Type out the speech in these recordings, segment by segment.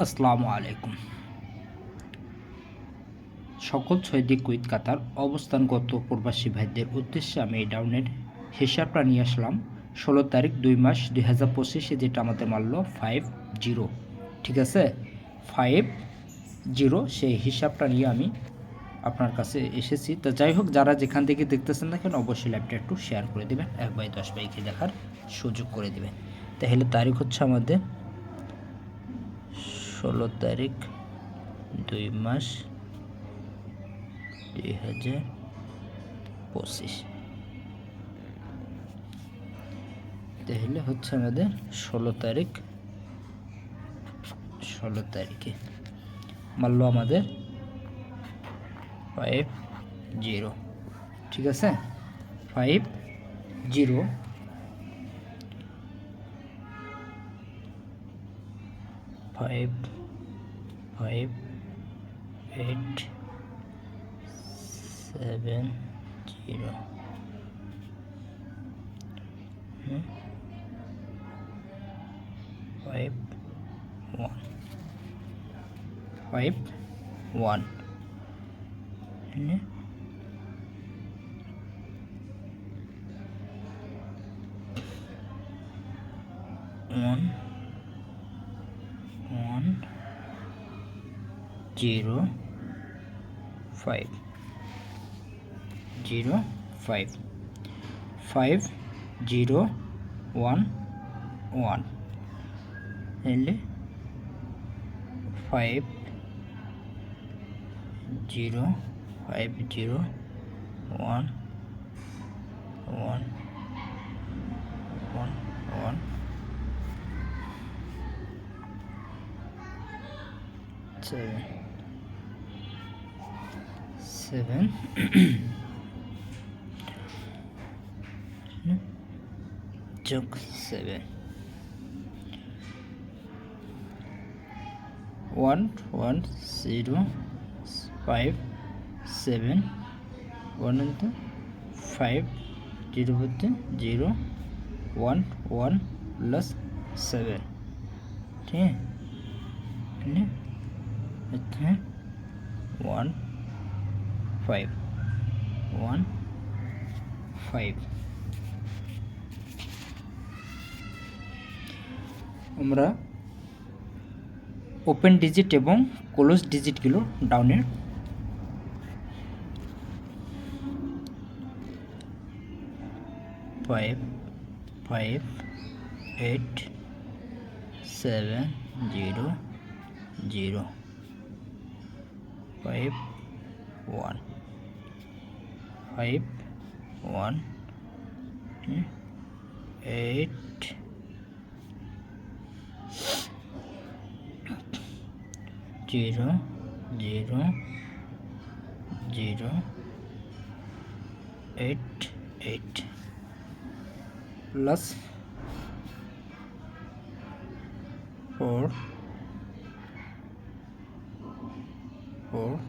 আসসালামু আলাইকুম। সকল সৌদি কুয়েত কাতার অবস্থানগত প্রবাসী ভাইদের উদ্দেশ্যে আমি এই ডাউনের হিসাবটা নিয়ে আসলাম 16 তারিখ 2 মাস 2025-এ, যেটা আমাদের মারল 50। ঠিক আছে, 50 সেই হিসাবটা নিয়ে আমি আপনার কাছে এসেছি। তো যাই হোক, যারা যেখান থেকে দেখতেছেন না কেন অবশ্যই লাইভটা একটু শেয়ার করে দেবেন, 1 বাই 10 বাইকে দেখার সুযোগ করে দেবেন। তাহলে তারিখ হচ্ছে আমাদের 16 তারিখ 2 মাস 2025। তাহলে হচ্ছে আমাদের 16 তারিখে মারল আমাদের 50। ঠিক আছে, 50 5 5 8 7 0 5 1 5 1 1 1 0 5 0 5 5 0 1 1 তাহলে 5 0 5 0 1 1 1 1 7 7 যোগ 7 1 1 0 5 7 1 into 5 0 হচ্ছে 0 1 1 প্লাস 7। ঠিক আছে, হচ্ছে 1 5 1 5। আমরা ওপেন ডিজিট এবং ক্লোজ ডিজিটগুলো ডাউনের 5 5 8 7 0 0 5 1 5 1 8 0 0 0 8 8 plus 4 4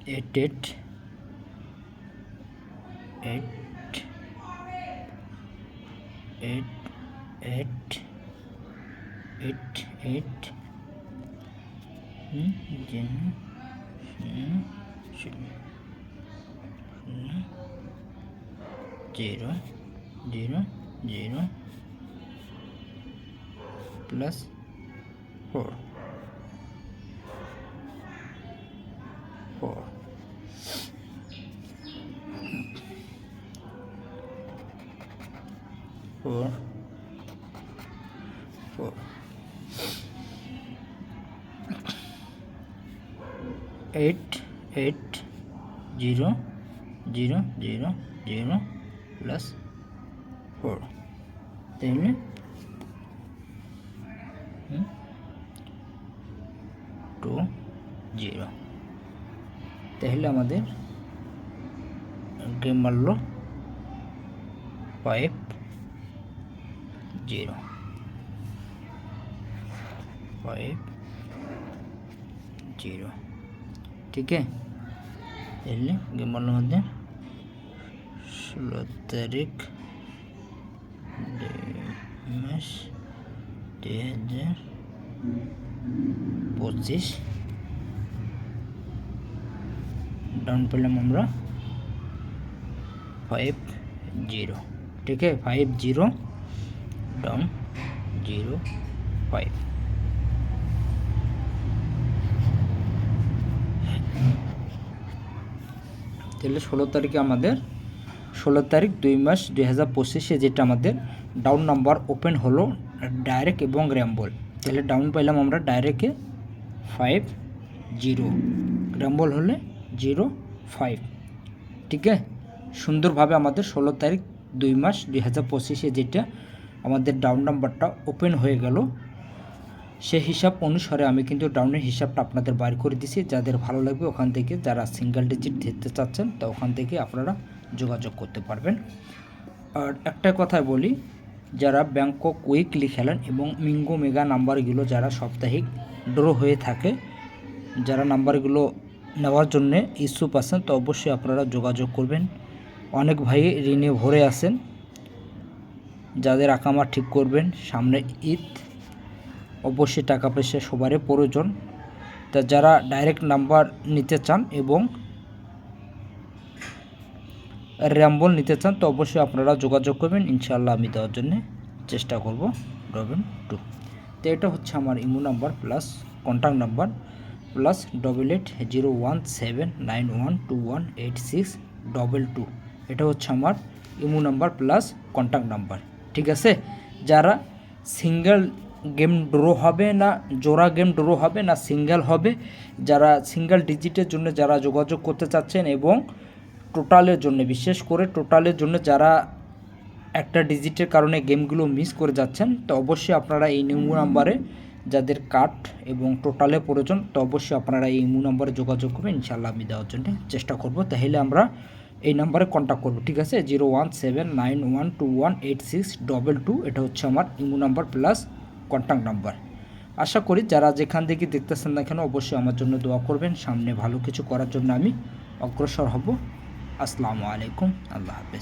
8 8 8 8 8 8 8 0 0 0 plus 4 4 4 4 8 8 0 0 0 0 plus 4 তাহলে 2 0। তাহলে আমাদের গেম মারল 5 0 5 0। ठीक है, তাহলে গেম মারল আমাদের 16 তারিখ মাস 2025 डाउन पेलाम আমরা 50 ठीक है 50 डाउन 05 তাহলে 16 তারিখে আমাদের 16 তারিখ 2 মাস 2025 যেটা আমাদের ডাউন নাম্বার ওপেন হলো ডাইরেক্ট এবং র্যাম্বল। তাহলে ডাউন পাইলাম আমরা ডাইরেক্টে 50 র্যাম্বল হলে 05 ঠিক আছে। সুন্দরভাবে আমাদের 16 তারিখ 2 মাস 2025 যেটা আমাদের ডাউন নাম্বারটা ওপেন হয়ে গেল, সেই হিসাব অনুসারে আমি কিন্তু ডাউনের হিসাবটা আপনাদের বাইর করে দিছি। যাদের ভালো লাগবে ওখান থেকে, যারা সিঙ্গেল ডিজিট দিতে চাচ্ছেন তা ওখান থেকে আপনারা যোগাযোগ করতে পারবেন। আর একটা কথা বলি, যারা ব্যাংকক উইকলি খেলেন এবং মিঙ্গো মেগা নাম্বারগুলো যারা সাপ্তাহিক ড্র হয়ে থাকে, যারা নাম্বারগুলো নেওয়ার জন্যে ইচ্ছুক আছেন তো অবশ্যই আপনারা যোগাযোগ করবেন। অনেক ভাই ঋণে ভরে আছেন, যাদের আকামা ঠিক করবেন, সামনে ঈদ, অবশ্যই টাকা পয়সা সবারই প্রয়োজন। তা যারা ডাইরেক্ট নাম্বার নিতে চান এবং র্যাম্বল নিতে চান তো অবশ্যই আপনারা যোগাযোগ করবেন, ইনশাআল্লাহ আমি দেওয়ার জন্য চেষ্টা করব। 2 তো এটা হচ্ছে আমার imo number plus contact number plus 880179121862 এটা হচ্ছে আমার imo number plus contact number, ঠিক আছে। যারা সিঙ্গেল গেম ড্র হবে না জোড়া গেম ড্র হবে না সিঙ্গেল হবে, যারা সিঙ্গেল ডিজিটের জন্য যারা যোগাযোগ করতে চাচ্ছেন এবং টোটালের জন্য, বিশেষ করে টোটালের জন্য যারা একটা ডিজিটের কারণে গেমগুলো মিস করে যাচ্ছেন তো অবশ্যই আপনারা এই ইমো নাম্বারে, যাদের কাট এবং টোটালে প্রয়োজন তো অবশ্যই আপনারা এই ইমো নাম্বারে যোগাযোগ করবেন, ইনশাআল্লাহ আমি দেওয়ার জন্য চেষ্টা করব। তাহলে আমরা এই নাম্বারে কন্ট্যাক্ট করব, ঠিক আছে। 0179121862 এটা হচ্ছে আমার imo number plus contact number. আশা করি যারা যেখান থেকে দেখতেছেন না কেন অবশ্যই আমার জন্য দোয়া করবেন, সামনে ভালো কিছু করার জন্য আমি অগ্রসর হব। আসসালামু আলাইকুম, আল্লাহ হাফেজ।